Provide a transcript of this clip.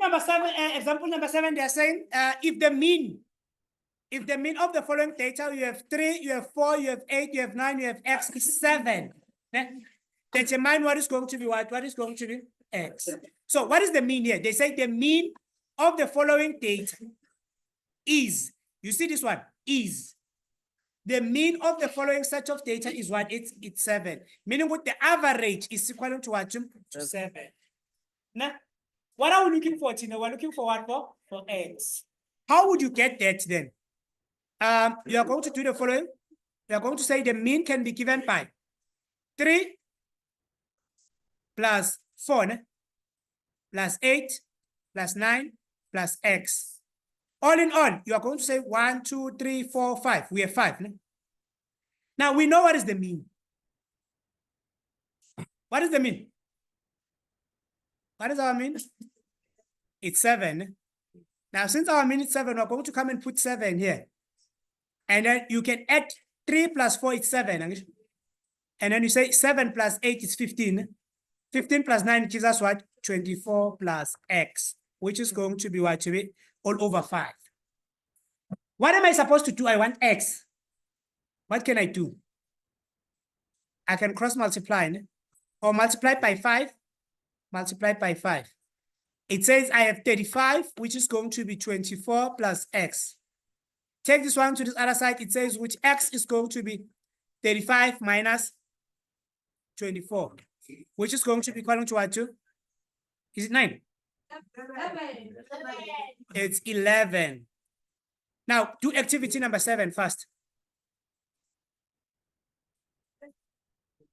Number 7, example number 7, they are saying if the mean of the following data, you have 3, you have 4, you have 8, you have 9, you have x is 7. Determine what is going to be what? What is going to be x. So what is the mean here? They say the mean of the following data is, you see this one, is. The mean of the following set of data is what? It's 7. Meaning what the average is equal to what? To 7. Now, what are we looking for, Tina? We're looking for what for x. How would you get that then? You are going to do the following. You are going to say the mean can be given by 3 plus 4 plus 8 plus 9 plus x. All in all, you are going to say 1, 2, 3, 4, 5. We have 5. Now we know what is the mean. What is the mean? What is our mean? It's 7. Now, since our mean is 7, we're going to come and put 7 here. And then you can add 3 plus 4 is 7. And then you say 7 plus 8 is 15. 15 plus 9 gives us what? 24 plus x, which is going to be what? To be all over 5. What am I supposed to do? I want x. What can I do? I can cross multiply, or multiply by 5. Multiply by 5. It says I have 35, which is going to be 24 plus x. Take this one to this other side. It says which x is going to be 35 minus 24, which is going to be equal to what? To? Is it 9? 11. It's 11. Now, do activity number 7 first.